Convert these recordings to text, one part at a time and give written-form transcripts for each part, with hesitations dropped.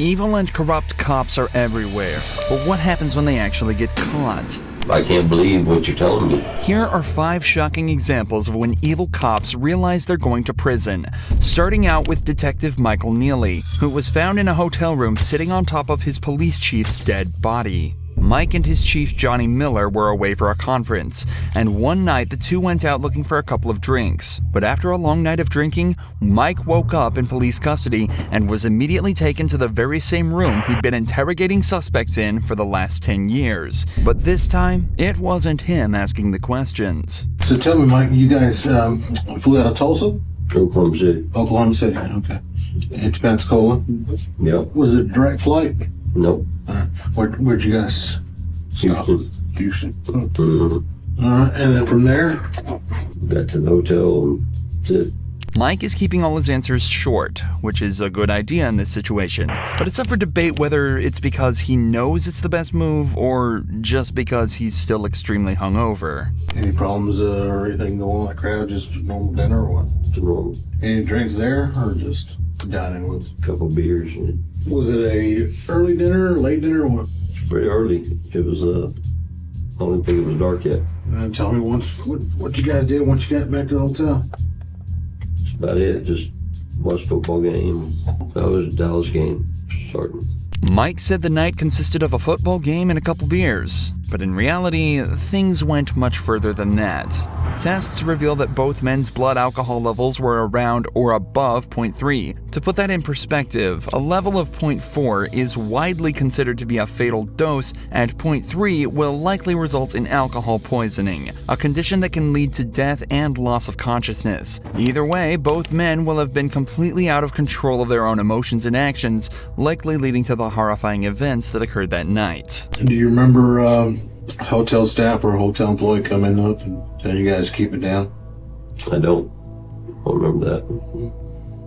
Evil and corrupt cops are everywhere, but what happens when they actually get caught? I can't believe what you're telling me. Here are 5 shocking examples of when evil cops realize they're going to prison, starting out with Detective Michael Neely, who was found in a hotel room sitting on top of his police chief's dead body. Mike and his chief Johnny Miller were away for a conference, and one night the two went out looking for a couple of drinks. But after a long night of drinking, Mike woke up in police custody and was immediately taken to the very same room he'd been interrogating suspects in for the last 10 years. But this time, it wasn't him asking the questions. So tell me, Mike, you guys flew out of Tulsa? Oklahoma City. Oklahoma City, okay. And to Pensacola? Yep. Was it a direct flight? Nope. Where'd you guys stop? Houston. All right, and then from there? Got to the hotel and that's it. Mike is keeping all his answers short, which is a good idea in this situation. But it's up for debate whether it's because he knows it's the best move or just because he's still extremely hungover. Any problems or anything going on like crowd? Just normal dinner or what? It's normal. Any drinks there or just dining with? Couple beers. And Was it a early dinner, late dinner, or what? it's pretty early. It was, I don't think it was dark yet. Tell me what you guys did once you got back to the hotel. That's about it. Just watched football game. That was a Dallas game starting. Mike said the night consisted of a football game and a couple beers, but in reality, things went much further than that. Tests reveal that both men's blood alcohol levels were around or above 0.3. To put that in perspective, a level of 0.4 is widely considered to be a fatal dose, and 0.3 will likely result in alcohol poisoning, a condition that can lead to death and loss of consciousness. Either way, both men will have been completely out of control of their own emotions and actions, likely leading to the horrifying events that occurred that night. Do you remember hotel staff or a hotel employee coming up and telling you guys to keep it down? I don't remember that.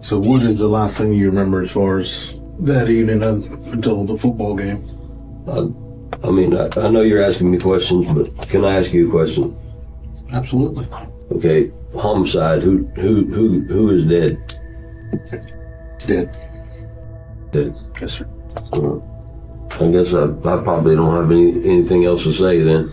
So what is the last thing you remember as far as that evening until the football game? I mean, I know you're asking me questions, but can I ask you a question? Absolutely. Okay, homicide. Who is dead? Dead. Dead. Yes, sir. I guess I probably don't have anything else to say then.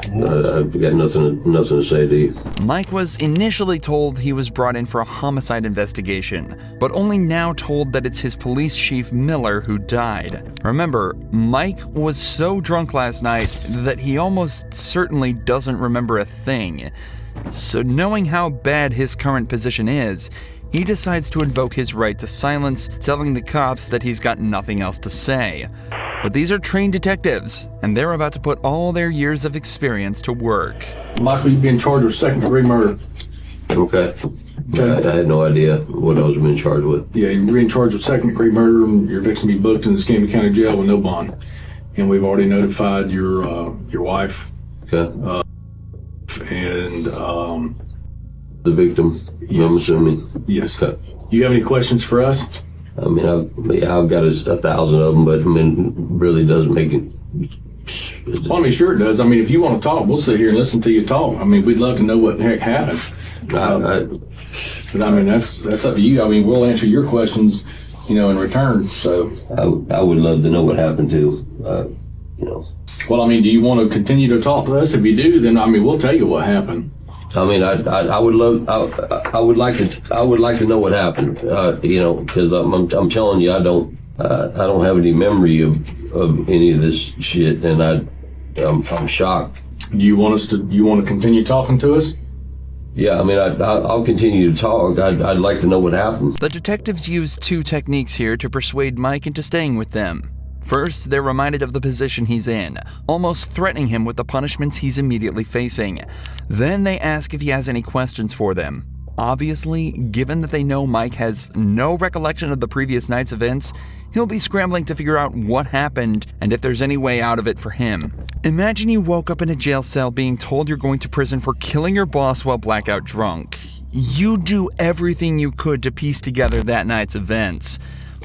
I've got nothing to say to you. Mike was initially told he was brought in for a homicide investigation, but only now told that it's his police chief Miller who died. Remember, Mike was so drunk last night that he almost certainly doesn't remember a thing. So knowing how bad his current position is, he decides to invoke his right to silence, telling the cops that he's got nothing else to say. But these are trained detectives, and they're about to put all their years of experience to work. Michael, you've been charged with second-degree murder. Okay. I had no idea what I was being charged with. Yeah, you're being charged with second-degree murder, and you're fixing to be booked in the Escambia County Jail with no bond. And we've already notified your wife. Okay. And The victim, Yes. I'm assuming. yes. Okay. You have any questions for us? I mean, I've got 1,000 of them, but I mean, really doesn't make it. Well, I mean, sure it does. I mean, if you want to talk, we'll sit here and listen to you talk. I mean, we'd love to know what the heck happened. But I mean, that's up to you. I mean, we'll answer your questions, in return. So I would love to know what happened to, Well, I mean, do you want to continue to talk to us? If you do, then I mean, we'll tell you what happened. I mean, I would love, I would like to know what happened, because I'm telling you, I don't have any memory of any of this shit, and I'm shocked. Do you want to continue talking to us? Yeah, I mean, I'll continue to talk. I'd like to know what happened. The detectives use 2 techniques here to persuade Mike into staying with them. First, they're reminded of the position he's in, almost threatening him with the punishments he's immediately facing. Then they ask if he has any questions for them. Obviously, given that they know Mike has no recollection of the previous night's events, he'll be scrambling to figure out what happened and if there's any way out of it for him. Imagine you woke up in a jail cell being told you're going to prison for killing your boss while blackout drunk. You do everything you could to piece together that night's events.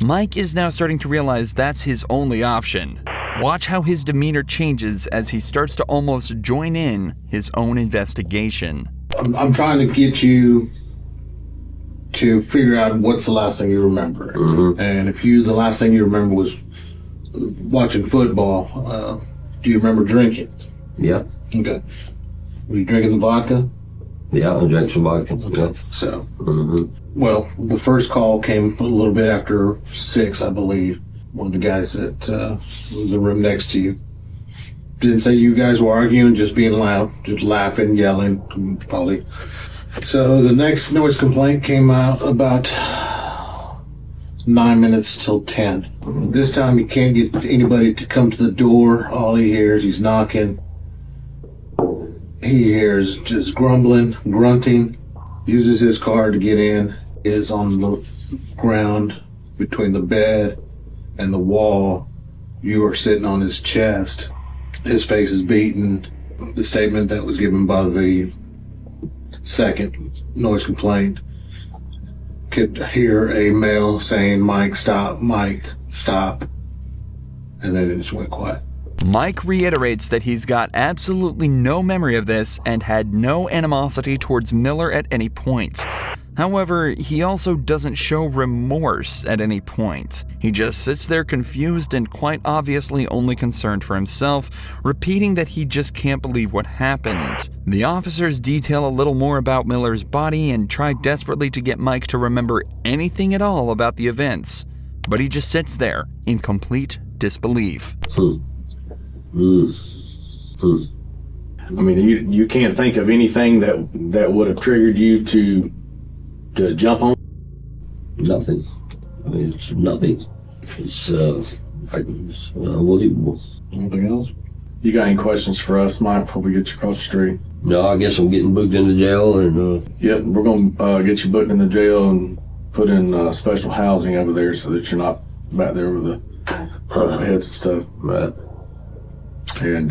Mike is now starting to realize that's his only option. Watch how his demeanor changes as he starts to almost join in his own investigation. I'm trying to get you to figure out what's the last thing you remember. And if the last thing you remember was watching football, do you remember drinking? Yeah. Okay. Were you drinking the vodka? Yeah, I drank some vodka. Yeah. So, well, the first call came a little bit after 6, I believe. One of the guys that was in the room next to you didn't say you guys were arguing, just being loud, just laughing, yelling, probably. So the next noise complaint came out about 9 minutes till 10. This time he can't get anybody to come to the door. All he hears, he's knocking. He hears just grumbling, grunting, uses his car to get in, is on the ground between the bed and the wall. You are sitting on his chest. His face is beaten. The statement that was given by the second noise complaint could hear a male saying, Mike, stop, and then it just went quiet. Mike reiterates that he's got absolutely no memory of this and had no animosity towards Miller at any point. However, he also doesn't show remorse at any point. He just sits there confused and quite obviously only concerned for himself, repeating that he just can't believe what happened. The officers detail a little more about Miller's body and try desperately to get Mike to remember anything at all about the events, but he just sits there in complete disbelief. I mean, you can't think of anything that would have triggered you to jump on? Nothing. I mean, it's nothing. It's unbelievable. Anything else? You got any questions for us, Mike, before we get you across the street? No, I guess I'm getting booked into jail, and Yep, we're gonna get you booked in the jail and put in special housing over there so that you're not back there with the heads and stuff. right. And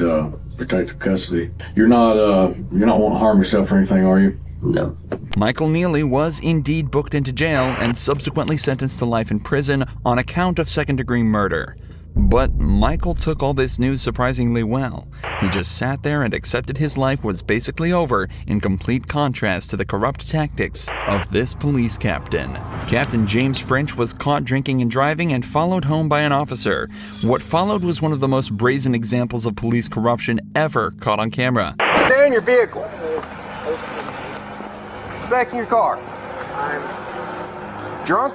protective custody. You're not wanting to harm yourself or anything, are you? No. Michael Neely was indeed booked into jail and subsequently sentenced to life in prison on account of second-degree murder. But Michael took all this news surprisingly well. He just sat there and accepted his life was basically over, in complete contrast to the corrupt tactics of this police captain. Captain James French was caught drinking and driving and followed home by an officer. What followed was one of the most brazen examples of police corruption ever caught on camera. Stay in your vehicle. Get back in your car. I'm Drunk?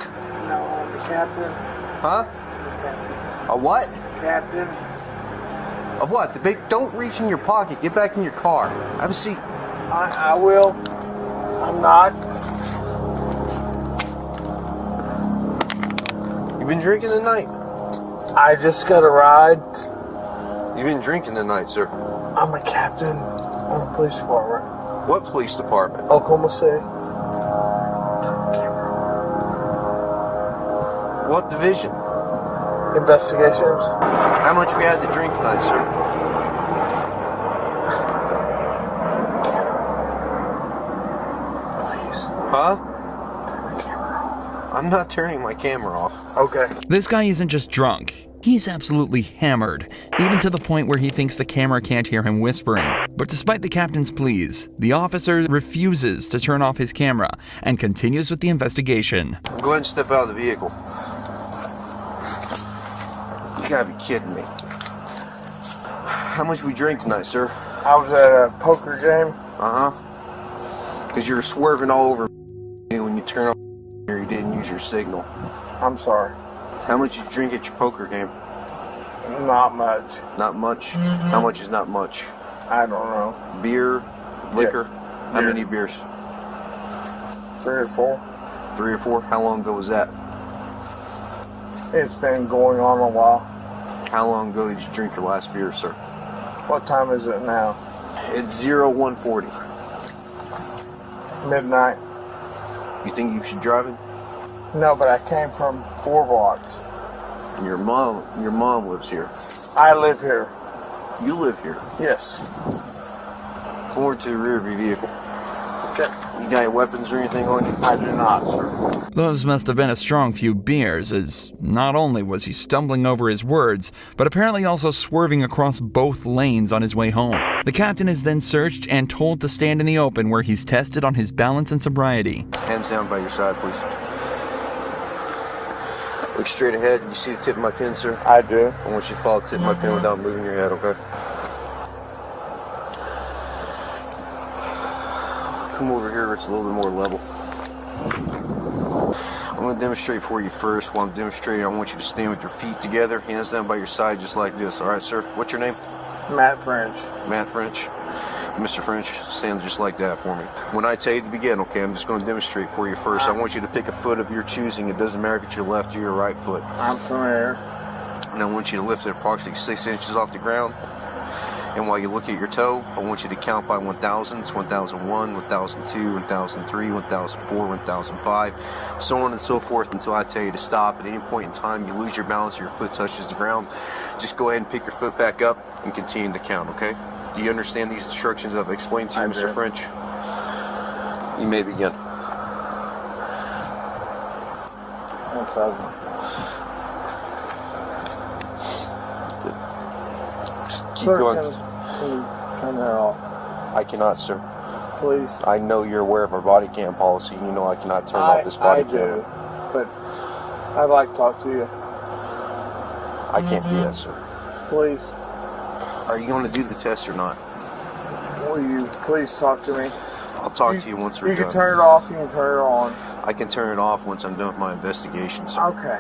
no, I'm the captain. Huh? A what? Captain. Of what? The big. Don't reach in your pocket. Get back in your car. Have a seat. I will. I'm not. You been drinking tonight? I just got a ride. You been drinking tonight, sir? I'm a captain on the police department. What police department? Oklahoma City. What division? Investigations. How much we had to drink tonight, sir? Please. Huh? Turn the camera off. I'm not turning my camera off. Okay. This guy isn't just drunk. He's absolutely hammered, even to the point where he thinks the camera can't hear him whispering. But despite the captain's pleas, the officer refuses to turn off his camera and continues with the investigation. Go ahead and step out of the vehicle. You gotta be kidding me. How much we drink tonight, sir? I was at a poker game. Uh-huh. Because you were swerving all over me when you turn on here. You didn't use your signal. I'm sorry. How much you drink at your poker game? Not much. Not much? How much is not much? I don't know. Beer? Liquor? How Beer. many beers? 3 or 4. 3 or 4? How long ago was that? It's been going on a while. How long ago did you drink your last beer, sir? What time is it now? It's 0140. Midnight. You think you should drive it? No, but I came from 4 blocks. Your mom lives here. I live here. You live here. Yes. Forward to the rear of your vehicle. Okay. You got any weapons or anything on you? I do not, sir. Those must have been a strong few beers, as not only was he stumbling over his words, but apparently also swerving across both lanes on his way home. The captain is then searched and told to stand in the open where he's tested on his balance and sobriety. Hands down by your side, please. Look straight ahead. You see the tip of my pen, sir? I do. I want you to follow the tip of my pen without moving your head, okay? Come over here where it's a little bit more level. I'm going to demonstrate for you first. While I'm demonstrating, I want you to stand with your feet together, hands down by your side, just like this. All right, sir? What's your name? Matt French. Matt French. Mr. French, stand just like that for me. When I tell you to begin, okay, I'm just going to demonstrate for you first. I want you to pick a foot of your choosing. It doesn't matter if it's your left or your right foot. I'm familiar. And I want you to lift it approximately 6 inches off the ground. And while you look at your toe, I want you to count by 1,000s, 1001, 1002, 1003, 1004, 1005, so on and so forth until I tell you to stop. At any point in time you lose your balance or your foot touches the ground, just go ahead and pick your foot back up and continue to count, okay? Do you understand these instructions I've explained to you, Mr. French? You may begin. 1,000. Keep Sir, going. can you turn that off, I cannot, sir. please? I know you're aware of our body cam policy. You know I cannot turn off this body I camera. do, but I'd like to talk to you. I can't do that, sir. Please, Are you going to do the test or not? will you please talk to me? I'll talk to you once we're You done. can turn it off, you can turn it on. I can turn it off once I'm done with my investigation, sir. Okay.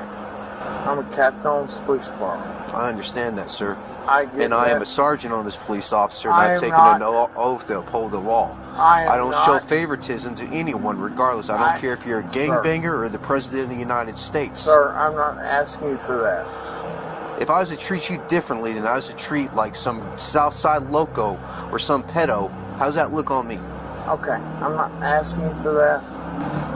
I'm a captain on this police department. I understand that, sir. I get And that. I am a sergeant on this police officer, and I I've am taken not- an oath to uphold the law. I don't am show not- favoritism to anyone, regardless. I don't care if you're a gangbanger or the president of the United States. Sir, I'm not asking you for that. If I was to treat you differently than I was to treat like some Southside loco or some pedo, how's that look on me? Okay, I'm not asking you for that.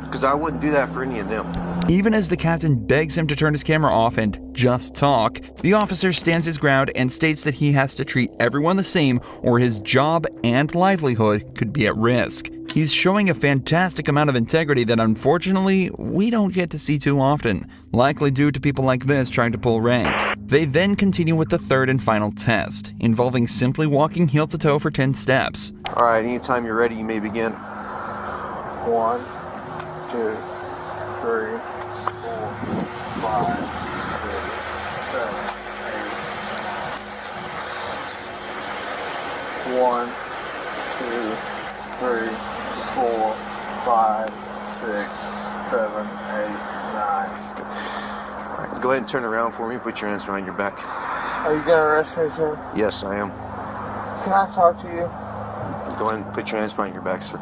Because I wouldn't do that for any of them. Even as the captain begs him to turn his camera off and just talk, the officer stands his ground and states that he has to treat everyone the same or his job and livelihood could be at risk. He's showing a fantastic amount of integrity that unfortunately we don't get to see too often, likely due to people like this trying to pull rank. They then continue with the third and final test, involving simply walking heel to toe for 10 steps. Alright, anytime you're ready, you may begin. 1, 2, 3, 4, 5, 6, 7, 8. 1, 2, 3, 4, 5, 6, 7, 8, 9. Alright, go ahead and turn around for me. Put your hands behind your back. Are you gonna arrest me, sir? Yes, I am. Can I talk to you? Go ahead and put your hands behind your back, sir.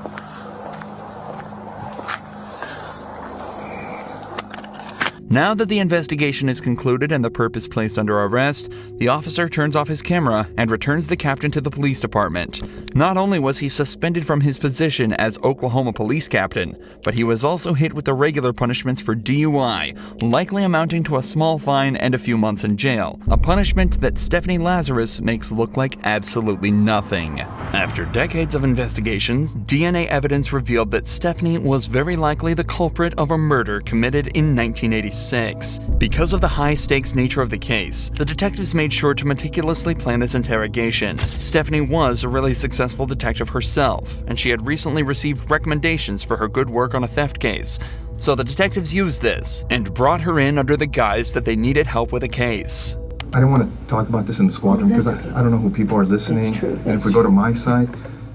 Now that the investigation is concluded and the perp is placed under arrest, the officer turns off his camera and returns the captain to the police department. Not only was he suspended from his position as Oklahoma police captain, but he was also hit with the regular punishments for DUI, likely amounting to a small fine and a few months in jail, a punishment that Stephanie Lazarus makes look like absolutely nothing. After decades of investigations, DNA evidence revealed that Stephanie was very likely the culprit of a murder committed in 1986. Because of the high-stakes nature of the case, the detectives made sure to meticulously plan this interrogation. Stephanie was a really successful detective herself, and she had recently received recommendations for her good work on a theft case. So the detectives used this, and brought her in under the guise that they needed help with a case. I don't want to talk about this in the squadron because I don't know who people are listening. That's true. And if we go to my side,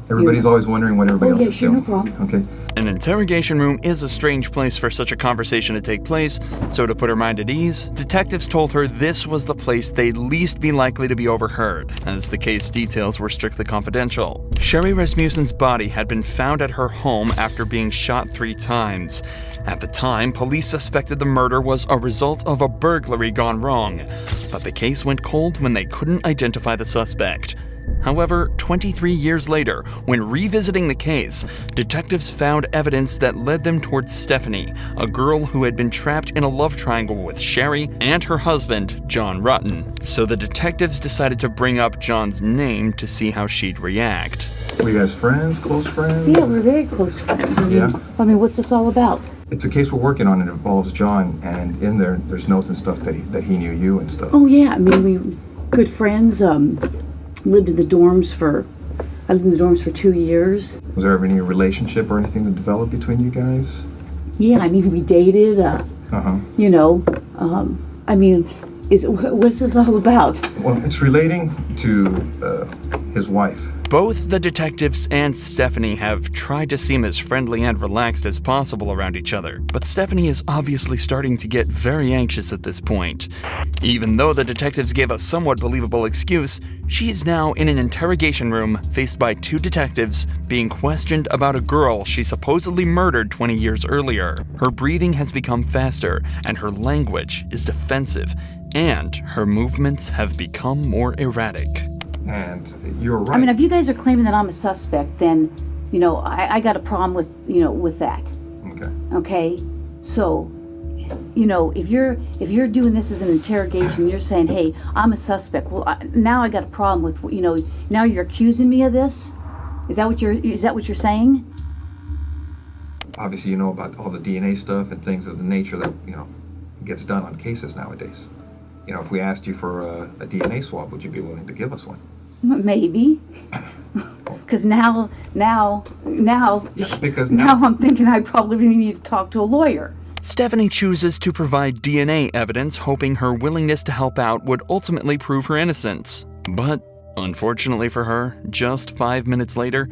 everybody's always wondering what everybody else is sure, no doing. problem. Okay? An interrogation room is a strange place for such a conversation to take place, so to put her mind at ease, detectives told her this was the place they'd least be likely to be overheard, as the case details were strictly confidential. Sherry Rasmussen's body had been found at her home after being shot 3 times. At the time, police suspected the murder was a result of a burglary gone wrong, but the case went cold when they couldn't identify the suspect. However, 23 years later, when revisiting the case, detectives found evidence that led them towards Stephanie, a girl who had been trapped in a love triangle with Sherry and her husband, John Rutten. So the detectives decided to bring up John's name to see how she'd react. Were you guys friends, close friends? Yeah, we're very close friends. I mean, what's this all about? It's a case we're working on. It involves John, and in there's notes and stuff that he knew you and stuff. Oh yeah, I mean, we were good friends. Lived in the dorms for 2 years. Was there ever any relationship or anything that developed between you guys? Yeah, I mean, we dated. You know, I mean, what's this all about? Well, it's relating to his wife. Both the detectives and Stephanie have tried to seem as friendly and relaxed as possible around each other, but Stephanie is obviously starting to get very anxious at this point. Even though the detectives gave a somewhat believable excuse, she is now in an interrogation room faced by 2 detectives being questioned about a girl she supposedly murdered 20 years earlier. Her breathing has become faster, and her language is defensive, and her movements have become more erratic. And you're right. I mean, if you guys are claiming that I'm a suspect, then, you know, I got a problem with, you know, with that. Okay. Okay? So, you know, if you're doing this as an interrogation, you're saying, hey, I'm a suspect. Well, now I got a problem with, you know, now you're accusing me of this? Is that what you're saying? Obviously, you know about all the DNA stuff and things of the nature that, you know, gets done on cases nowadays. You know, if we asked you for a DNA swab, would you be willing to give us one? Maybe. Because now Because I'm thinking I probably need to talk to a lawyer. Stephanie chooses to provide DNA evidence, hoping her willingness to help out would ultimately prove her innocence. But, unfortunately for her, just 5 minutes later,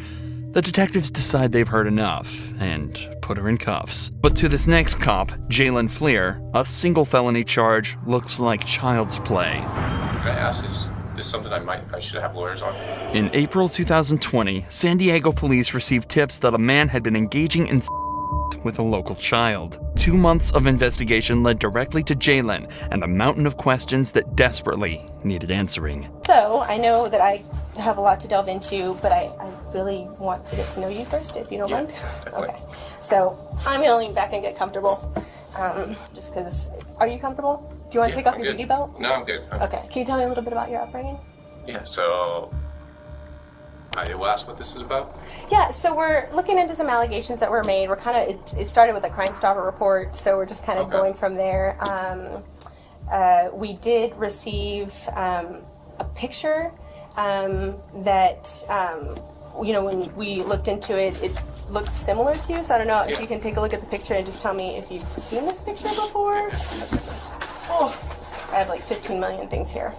the detectives decide they've heard enough and put her in cuffs. But to this next cop, Jalen Fleer, a single felony charge looks like child's play. Can I ask, is this something I should have lawyers on? In April 2020, San Diego police received tips that a man had been engaging in with a local child. 2 months of investigation led directly to Jalen and a mountain of questions that desperately needed answering. So, I know that I have a lot to delve into, but I really want to get to know you first, if you don't mind. Definitely. Okay. So, I'm going to lean back and get comfortable. Just because... Are you comfortable? Do you want to take off your duty belt? No, I'm good. Okay. Can you tell me a little bit about your upbringing? Yeah, so... I will ask what this is about. Yeah, so we're looking into some allegations that were made. We're kind of... It started with a Crime Stopper report, so we're just kind of going from there. We did receive a picture that... you know, when we looked into it, it looks similar to you, so I don't know if you can take a look at the picture and just tell me if you've seen this picture before. Oh, I have like 15 million things here.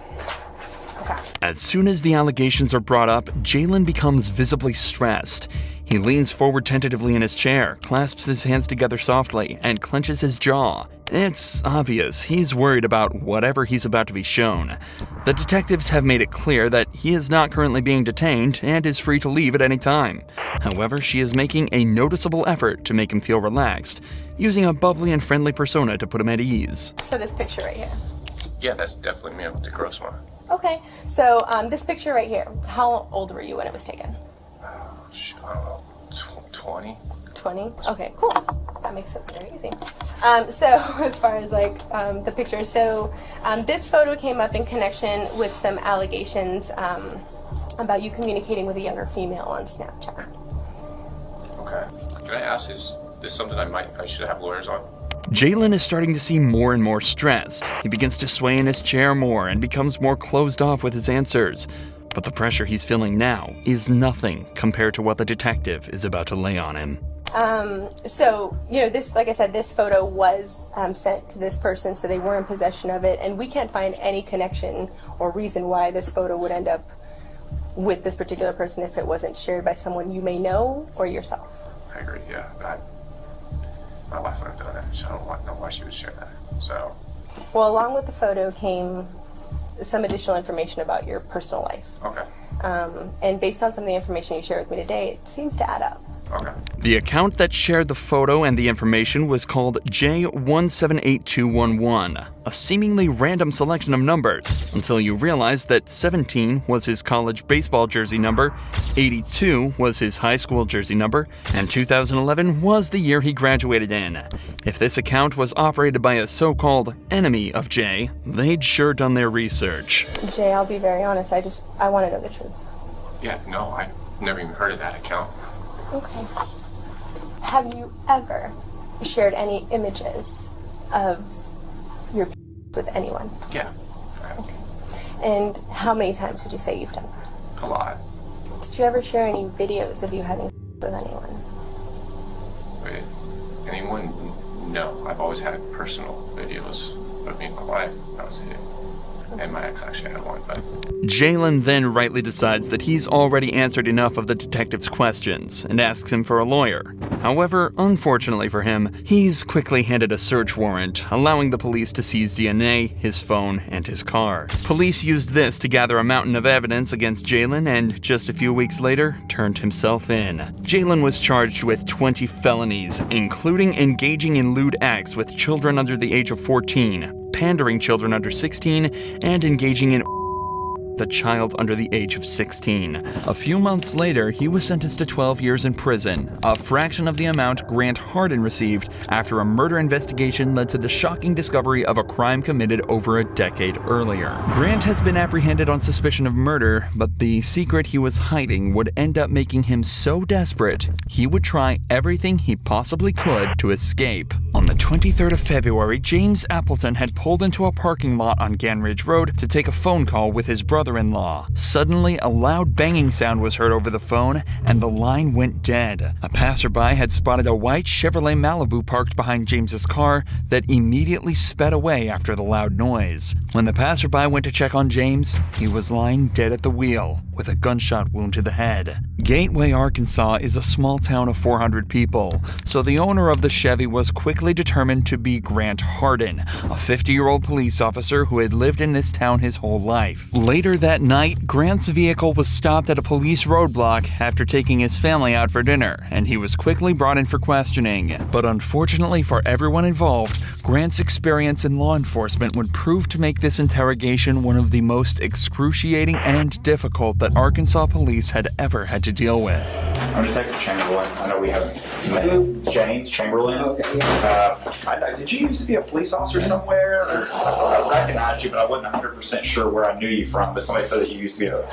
Okay. As soon as the allegations are brought up, Jalen becomes visibly stressed. He leans forward tentatively in his chair, clasps his hands together softly, and clenches his jaw. It's obvious he's worried about whatever he's about to be shown. The detectives have made it clear that he is not currently being detained and is free to leave at any time. However, she is making a noticeable effort to make him feel relaxed, using a bubbly and friendly persona to put him at ease. So this picture right here. Yeah, that's definitely me with the Grossman. Okay, so this picture right here, how old were you when it was taken? I don't know, 20? 20? Okay, cool. That makes it very easy. So as far as like the picture, so this photo came up in connection with some allegations about you communicating with a younger female on Snapchat. Okay. Can I ask, is this something I should have lawyers on? Jalen is starting to seem more and more stressed. He begins to sway in his chair more and becomes more closed off with his answers. But the pressure he's feeling now is nothing compared to what the detective is about to lay on him. So, you know, this, like I said, this photo was sent to this person, so they were in possession of it, and we can't find any connection or reason why this photo would end up with this particular person if it wasn't shared by someone you may know or yourself. I agree, yeah. My wife would have done it, so I don't know why she would share that. So, well, along with the photo came some additional information about your personal life. Okay. And based on some of the information you shared with me today, it seems to add up. Okay. The account that shared the photo and the information was called J178211, a seemingly random selection of numbers, until you realize that 17 was his college baseball jersey number, 82 was his high school jersey number, and 2011 was the year he graduated in. If this account was operated by a so-called enemy of Jay, they'd sure done their research. Jay, I'll be very honest, I want to know the truth. Yeah, no, never even heard of that account. Okay. Have you ever shared any images of your with anyone? Yeah. Okay. And how many times would you say you've done that? A lot. Did you ever share any videos of you having with anyone? With anyone? No. I've always had personal videos of me and my wife. That was it. And my ex actually had one, but... Jalen then rightly decides that he's already answered enough of the detective's questions and asks him for a lawyer. However, unfortunately for him, he's quickly handed a search warrant, allowing the police to seize DNA, his phone, and his car. Police used this to gather a mountain of evidence against Jalen and, just a few weeks later, turned himself in. Jalen was charged with 20 felonies, including engaging in lewd acts with children under the age of 14, pandering children under 16, and engaging in a child under the age of 16. A few months later, he was sentenced to 12 years in prison, a fraction of the amount Grant Hardin received after a murder investigation led to the shocking discovery of a crime committed over a decade earlier. Grant has been apprehended on suspicion of murder, but the secret he was hiding would end up making him so desperate, he would try everything he possibly could to escape. On the 23rd of February, James Appleton had pulled into a parking lot on Ganridge Road to take a phone call with his brother-in-law. Suddenly, a loud banging sound was heard over the phone, and the line went dead. A passerby had spotted a white Chevrolet Malibu parked behind James's car that immediately sped away after the loud noise. When the passerby went to check on James, he was lying dead at the wheel, with a gunshot wound to the head. Gateway, Arkansas is a small town of 400 people, so the owner of the Chevy was quickly determined to be Grant Hardin, a 50-year-old police officer who had lived in this town his whole life. Later that night, Grant's vehicle was stopped at a police roadblock after taking his family out for dinner, and he was quickly brought in for questioning. But unfortunately for everyone involved, Grant's experience in law enforcement would prove to make this interrogation one of the most excruciating and difficult that Arkansas police had ever had to deal with. I'm Detective Chamberlain. I know we haven't met. James Chamberlain. Okay, yeah. Did you used to be a police officer somewhere? I recognized you, but I wasn't 100% sure where I knew you from. But somebody said that you used to be a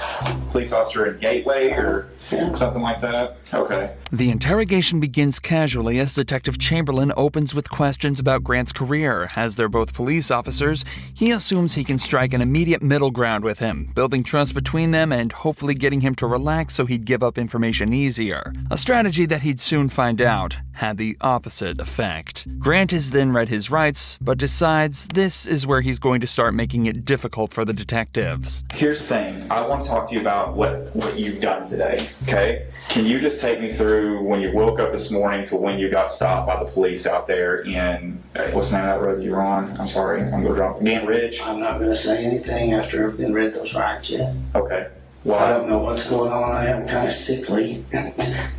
police officer in Gateway or something like that. Okay. The interrogation begins casually as Detective Chamberlain opens with questions about Grant's career. As they're both police officers, he assumes he can strike an immediate middle ground with him, building trust between them and hopefully getting him to relax so he'd give up information easier. A strategy that he'd soon find out had the opposite effect. Grant is then read his rights, but decides this is where he's going to start making it difficult for the detectives. Here's the thing. I want to talk to you about what you've done today, okay? Can you just take me through when you woke up this morning to when you got stopped by the police out there in, what's the name of that road that you're on? I'm sorry, I'm going to drop. Gantt Ridge? I'm not going to say anything after I've been read those rights yet. Okay. Well, I don't know what's going on. I am kind of sickly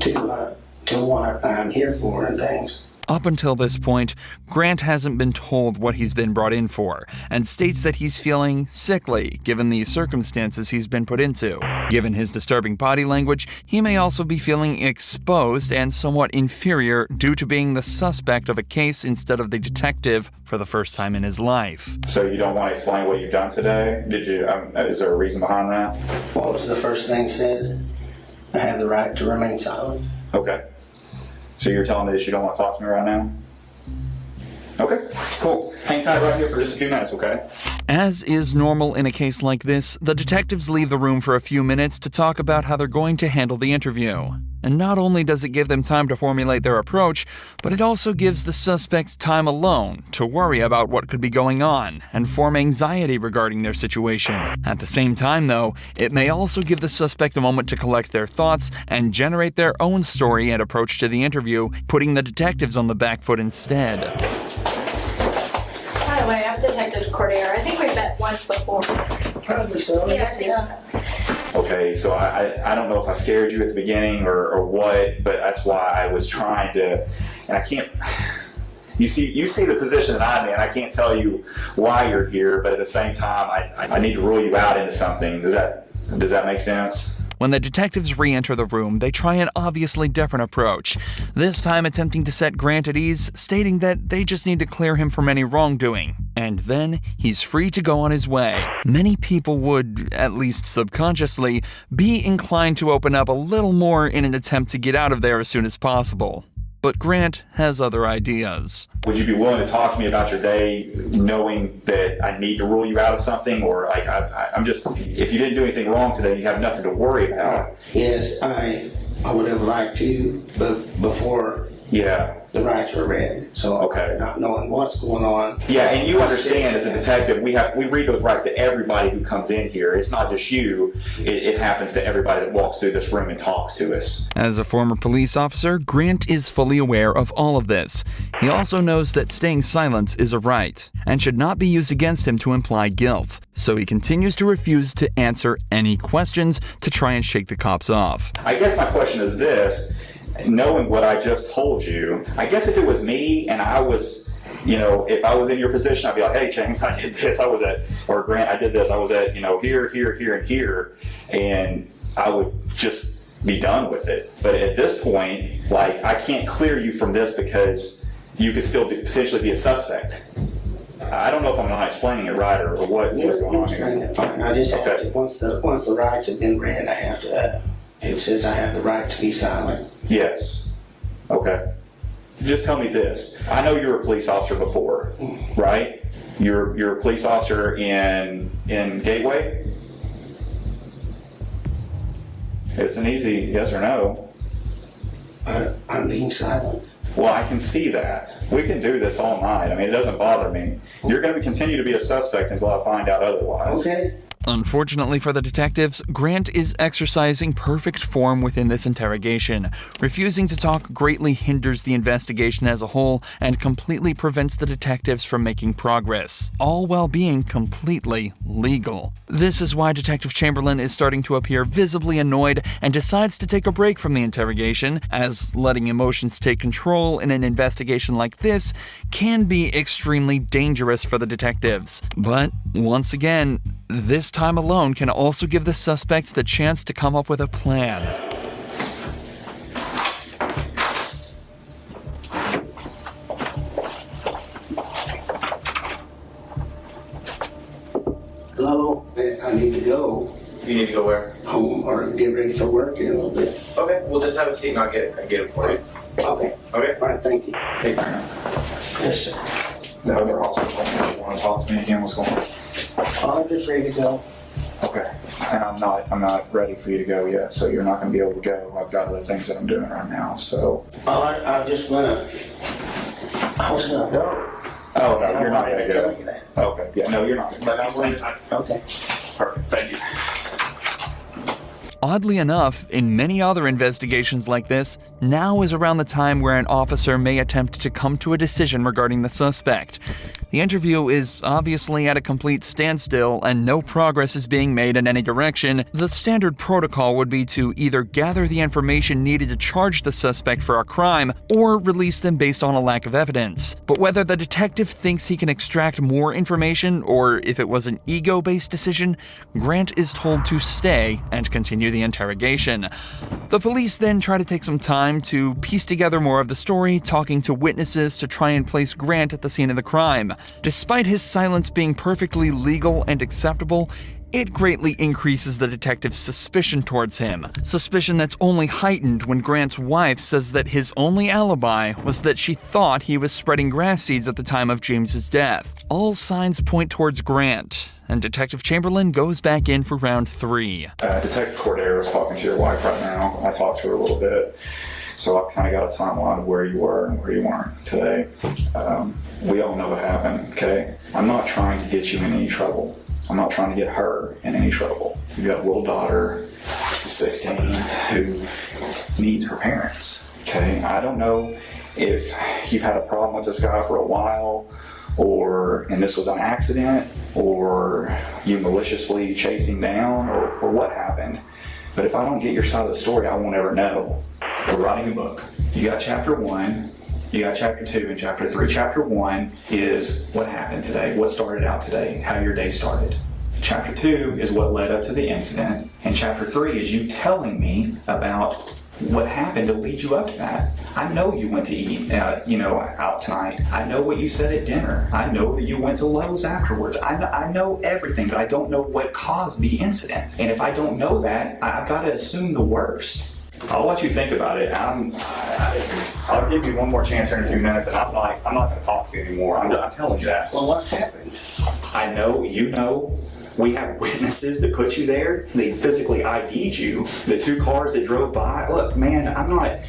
to what I'm here for and things. Up until this point, Grant hasn't been told what he's been brought in for, and states that he's feeling sickly given the circumstances he's been put into. Given his disturbing body language, he may also be feeling exposed and somewhat inferior due to being the suspect of a case instead of the detective for the first time in his life. So you don't want to explain what you've done today? Did you? Is there a reason behind that? What was the first thing said? I have the right to remain silent. Okay. So you're telling me that you don't want to talk to me right now? Okay, cool. Hang tight right here for just a few minutes, okay? As is normal in a case like this, the detectives leave the room for a few minutes to talk about how they're going to handle the interview. And not only does it give them time to formulate their approach, but it also gives the suspects time alone to worry about what could be going on and form anxiety regarding their situation. At the same time, though, it may also give the suspect a moment to collect their thoughts and generate their own story and approach to the interview, putting the detectives on the back foot instead. By the way, I'm Detective Cordier. I think we've met once before. Probably so. Yeah, I think so. Okay, so I don't know if I scared you at the beginning or what, but that's why I was trying to, and I can't, you see the position that I'm in. I can't tell you why you're here, but at the same time, I need to rule you out into something. Does that make sense? When the detectives re-enter the room, they try an obviously different approach, this time attempting to set Grant at ease, stating that they just need to clear him from any wrongdoing, and then he's free to go on his way. Many people would, at least subconsciously, be inclined to open up a little more in an attempt to get out of there as soon as possible. But Grant has other ideas. Would you be willing to talk to me about your day, knowing that I need to rule you out of something, or like I'm just, if you didn't do anything wrong today, you have nothing to worry about? Yes, I would have liked to, but before the rights were read, so okay, not knowing what's going on. Yeah, and you understand as a detective, we read those rights to everybody who comes in here. It's not just you. It happens to everybody that walks through this room and talks to us. As a former police officer, Grant is fully aware of all of this. He also knows that staying silent is a right and should not be used against him to imply guilt. So he continues to refuse to answer any questions to try and shake the cops off. I guess my question is this. Knowing what I just told you, I guess if it was me and I was, if I was in your position, I'd be like, hey, James, I did this. Or Grant, I did this. I was at, here, here, and here. And I would just be done with it. But at this point, I can't clear you from this because you could still potentially be a suspect. I don't know if I'm not explaining it right or what was going on here. It fine. I just have to, once the rights have been read, I have to, it says I have the right to be silent. Yes. Okay. Just tell me this. I know you were a police officer before, right? You're a police officer in Gateway? It's an easy yes or no. I'm being silent. Well, I can see that. We can do this all night. I mean, it doesn't bother me. You're going to continue to be a suspect until I find out otherwise. Okay. Unfortunately for the detectives, Grant is exercising perfect form within this interrogation. Refusing to talk greatly hinders the investigation as a whole and completely prevents the detectives from making progress, all while being completely legal. This is why Detective Chamberlain is starting to appear visibly annoyed and decides to take a break from the interrogation, as letting emotions take control in an investigation like this can be extremely dangerous for the detectives. But once again, this time alone can also give the suspects the chance to come up with a plan. Hello, I need to go. You need to go where? Home or get ready for work in a little bit. Okay, we'll just have a seat and I'll get it for you. Okay. Okay. All right, thank you. Hey, Brandon. Yes, sir. The other officer told me you want to talk to me again. What's going on? I'm just ready to go. Okay. And I'm not ready for you to go yet, so you're not going to be able to go. I've got other things that I'm doing right now, so. I was gonna go. Oh, no, you're not going to tell you go. that. Okay. Yeah, no, you're not. But I wanted, okay. Perfect. Thank you. Oddly enough, in many other investigations like this, now is around the time where an officer may attempt to come to a decision regarding the suspect. The interview is obviously at a complete standstill and no progress is being made in any direction. The standard protocol would be to either gather the information needed to charge the suspect for a crime or release them based on a lack of evidence. But whether the detective thinks he can extract more information or if it was an ego-based decision, Grant is told to stay and continue the interrogation. The police then try to take some time to piece together more of the story, talking to witnesses to try and place Grant at the scene of the crime. Despite his silence being perfectly legal and acceptable, it greatly increases the detective's suspicion towards him. Suspicion that's only heightened when Grant's wife says that his only alibi was that she thought he was spreading grass seeds at the time of James's death. All signs point towards Grant, and Detective Chamberlain goes back in for round 3. Detective Cordero is talking to your wife right now. I talked to her a little bit. So I've kind of got a timeline of where you were and where you weren't today. We all know what happened, okay? I'm not trying to get you in any trouble. I'm not trying to get her in any trouble. You've got a little daughter, 16, who needs her parents, okay? I don't know if you've had a problem with this guy for a while, and this was an accident, or you maliciously chased him down, or what happened. But if I don't get your side of the story, I won't ever know. We're writing a book. You got chapter 1, you got chapter 2, and chapter 3. Chapter 1 is what happened today, what started out today, how your day started. Chapter 2 is what led up to the incident, and Chapter 3 is you telling me about what happened to lead you up to that. I know you went to eat, out tonight. I know what you said at dinner. I know that you went to Lowe's afterwards. I know everything, but I don't know what caused the incident. And if I don't know that, I've got to assume the worst. I'll let you think about it. I'll give you one more chance here in a few minutes, and I'm not going to talk to you anymore. I'm telling you that. Well, what happened? I know, you know. We have witnesses that put you there. They physically ID'd you. The 2 cars that drove by. Look, man, I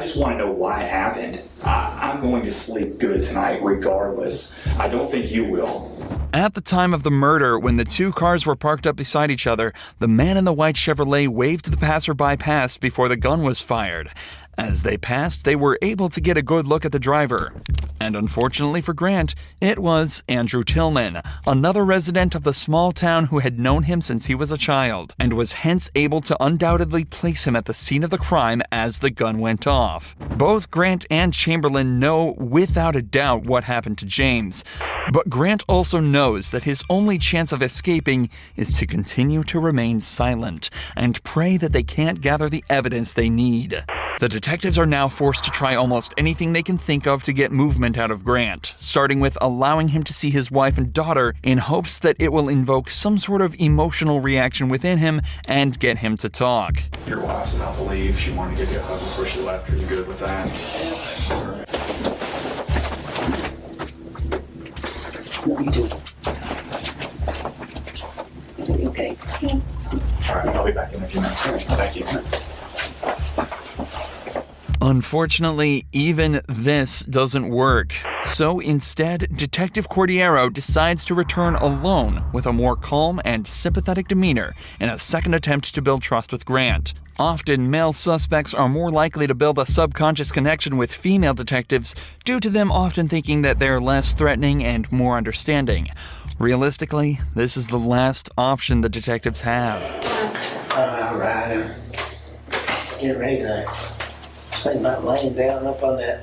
just want to know why it happened. I'm going to sleep good tonight regardless. I don't think you will. At the time of the murder, when the 2 cars were parked up beside each other, the man in the white Chevrolet waved the passerby past before the gun was fired. As they passed, they were able to get a good look at the driver. And unfortunately for Grant, it was Andrew Tillman, another resident of the small town who had known him since he was a child, and was hence able to undoubtedly place him at the scene of the crime as the gun went off. Both Grant and Chamberlain know without a doubt what happened to James, but Grant also knows that his only chance of escaping is to continue to remain silent and pray that they can't gather the evidence they need. The detectives are now forced to try almost anything they can think of to get movement out of Grant, starting with allowing him to see his wife and daughter in hopes that it will invoke some sort of emotional reaction within him and get him to talk. Your wife's about to leave. She wanted to give you a hug before she left. Are you good with that? Me too. Okay. All right, I'll be back in a few minutes. Thank you. Unfortunately, even this doesn't work. So instead, Detective Cordiero decides to return alone with a more calm and sympathetic demeanor in a second attempt to build trust with Grant. Often, male suspects are more likely to build a subconscious connection with female detectives due to them often thinking that they're less threatening and more understanding. Realistically, this is the last option the detectives have. All right. Get ready to think about laying down up on that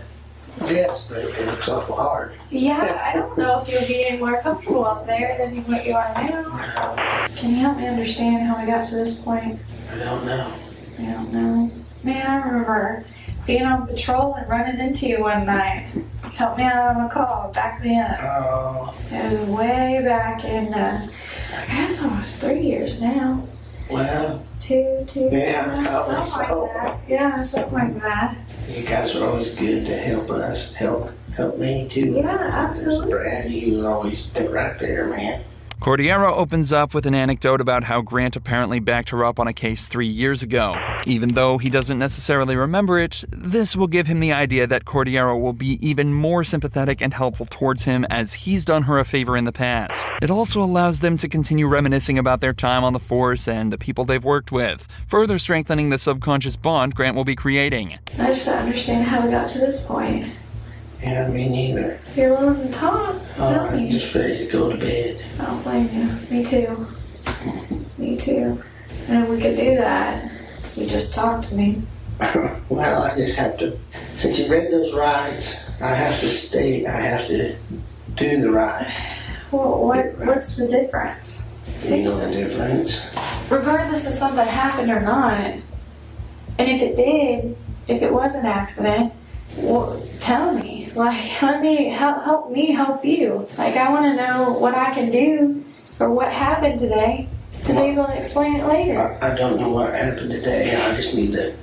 desk, but it looks awful hard. Yeah, I don't know if you'll be any more comfortable up there than what you are now. Can you help me understand how we got to this point? I don't know. I don't know. Man, I remember being on patrol and running into you one night. Help me out on a call, back me up. Oh. It was way back in, I guess almost 3 years now. Well. Two. Yeah, probably something like that. Yeah, something like that. You guys are always good to help us, help me too. Yeah, absolutely. Brad, you was always right there, man. Cordiero opens up with an anecdote about how Grant apparently backed her up on a case 3 years ago. Even though he doesn't necessarily remember it, this will give him the idea that Cordiero will be even more sympathetic and helpful towards him as he's done her a favor in the past. It also allows them to continue reminiscing about their time on the force and the people they've worked with, further strengthening the subconscious bond Grant will be creating. I just don't understand how we got to this point. Yeah, me neither. You're willing to talk? Tell I'm me. just ready to go to bed. I don't blame you. Me too. Me too. And if we could do that, you just talk to me. Well, I just have to, since you read those rights, I have to do the right. Well, what's the difference? You know the difference. Regardless of something happened or not, and if it did, if it was an accident, well, tell me. Like, let me help me help you. Like, I want to know what I can do or what happened today to be able to explain it later. I don't know what happened today. I just need to.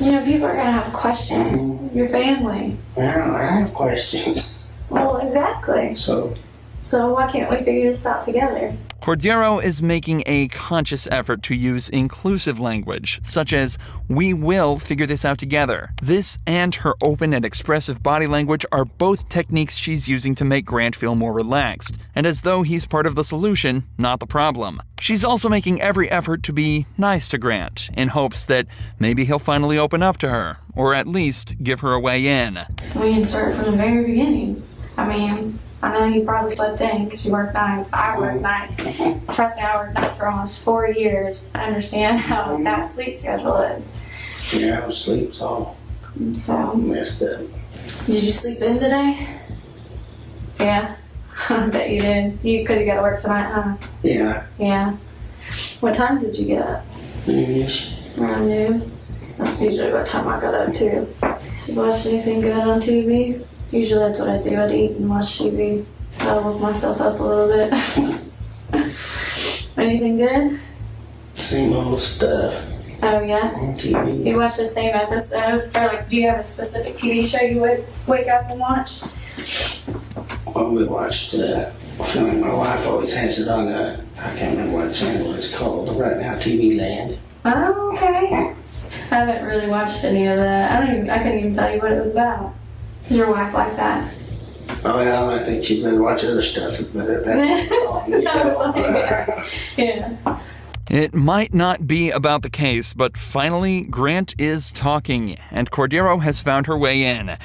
You know, people are going to have questions. Mm-hmm. Your family. Well, I have questions. Well, exactly. So why can't we figure this out together? Cordiero is making a conscious effort to use inclusive language, such as, "We will figure this out together." This and her open and expressive body language are both techniques she's using to make Grant feel more relaxed, and as though he's part of the solution, not the problem. She's also making every effort to be nice to Grant, in hopes that maybe he'll finally open up to her, or at least give her a way in. We can start from the very beginning. I mean, I know you probably slept in because you work nights. I work nights. Trust me, I worked nights for almost 4 years. I understand how that sleep schedule is. yeah, sleep's all So, messed up. did you sleep in today? Yeah. I bet you did. You could have got to work tonight, huh? Yeah. Yeah. What time did you get up? Noonish. Around noon. That's usually what time I got up too. Did you watch anything good on TV? Usually that's what I do. I'd eat and watch TV. I'll woke myself up a little bit. Anything good? Same old stuff Oh yeah? on TV. You watch the same episodes? Or like, do you have a specific TV show you would wake up and watch? Well, we watched, my wife always has it on, I can't remember what channel it's called, right now, TV Land. Oh, okay. I haven't really watched any of that. I couldn't even tell you what it was about. Is your wife like that? Oh, well, I think she'd better watch other stuff, but Yeah. It might not be about the case, but finally, Grant is talking, and Cordero has found her way in.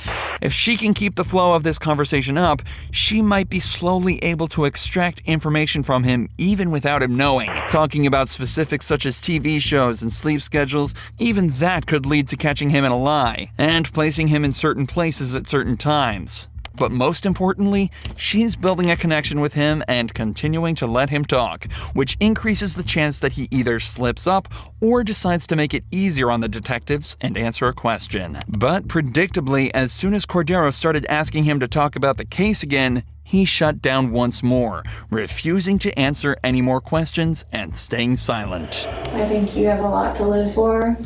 If she can keep the flow of this conversation up, she might be slowly able to extract information from him even without him knowing. Talking about specifics such as TV shows and sleep schedules, even that could lead to catching him in a lie, and placing him in certain places at certain times. But most importantly, she's building a connection with him and continuing to let him talk, which increases the chance that he either slips up or decides to make it easier on the detectives and answer a question. But predictably, as soon as Cordero started asking him to talk about the case again, he shut down once more, refusing to answer any more questions and staying silent. I think you have a lot to live for.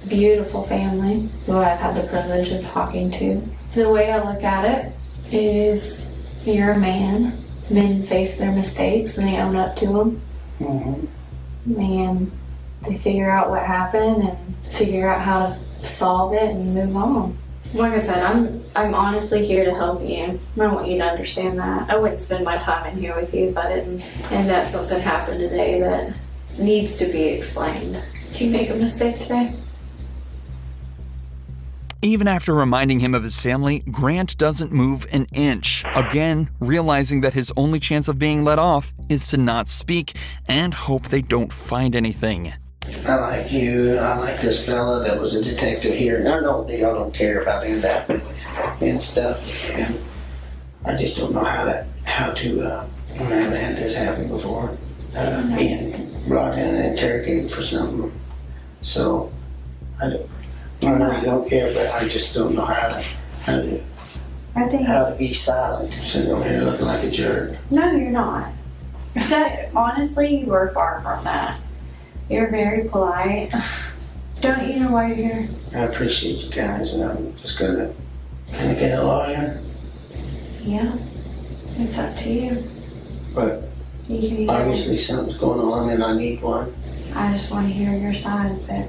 Beautiful family, who I've had the privilege of talking to. The way I look at it is you're a man. Men face their mistakes and they own up to them. Mm-hmm. And they figure out what happened and figure out how to solve it and move on. Like I said, I'm honestly here to help you. I want you to understand that. I wouldn't spend my time in here with you if I didn't. And that something happened today that needs to be explained. Did you make a mistake today? Even after reminding him of his family, Grant doesn't move an inch, again realizing that his only chance of being let off is to not speak and hope they don't find anything. I like you, I like this fella that was a detective here, and I don't care about any of that and stuff, and I just don't know how to I haven't had this happen before, being brought in and interrogated for something, so I really don't care, but I just don't know how to be silent, sitting over here looking like a jerk. No, you're not. Honestly, you were far from that. You're very polite. Don't you know why you're here? I appreciate you guys, and I'm just gonna get a lawyer. Yeah, it's up to you. But You can either- obviously something's going on, and I need one. I just want to hear your side, but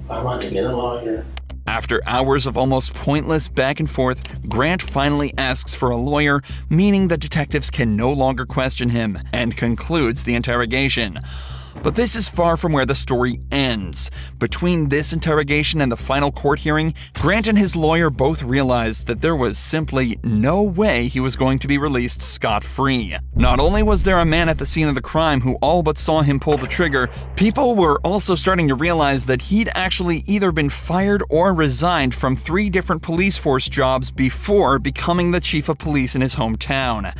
I want to get a lawyer. After hours of almost pointless back and forth, Grant finally asks for a lawyer, meaning the detectives can no longer question him, and concludes the interrogation. But this is far from where the story ends. Between this interrogation and the final court hearing, Grant and his lawyer both realized that there was simply no way he was going to be released scot-free. Not only was there a man at the scene of the crime who all but saw him pull the trigger, people were also starting to realize that he'd actually either been fired or resigned from 3 different police force jobs before becoming the chief of police in his hometown.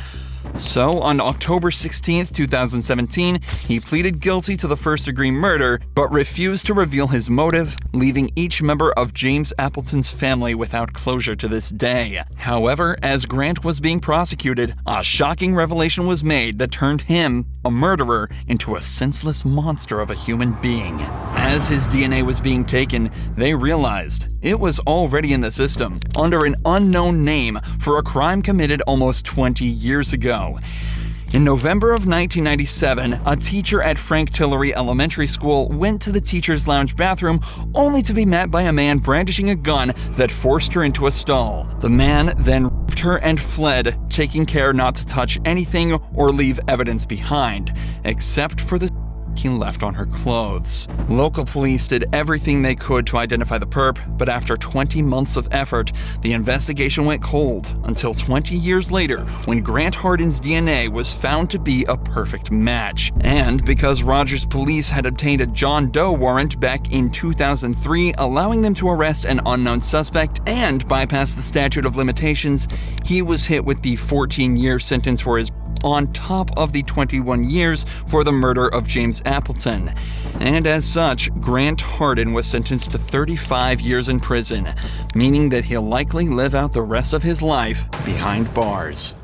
So, on October 16th, 2017, he pleaded guilty to the first-degree murder, but refused to reveal his motive, leaving each member of James Appleton's family without closure to this day. However, as Grant was being prosecuted, a shocking revelation was made that turned him, a murderer, into a senseless monster of a human being. As his DNA was being taken, they realized it was already in the system, under an unknown name, for a crime committed almost 20 years ago. In November of 1997, a teacher at Frank Tillery Elementary School went to the teacher's lounge bathroom only to be met by a man brandishing a gun that forced her into a stall. The man then raped her and fled, taking care not to touch anything or leave evidence behind, except for the he left on her clothes. Local police did everything they could to identify the perp, but after 20 months of effort, the investigation went cold until 20 years later when Grant Hardin's DNA was found to be a perfect match. And because Rogers police had obtained a John Doe warrant back in 2003, allowing them to arrest an unknown suspect and bypass the statute of limitations, he was hit with the 14-year sentence for his on top of the 21 years for the murder of James Appleton. And as such, Grant Hardin was sentenced to 35 years in prison, meaning that he'll likely live out the rest of his life behind bars.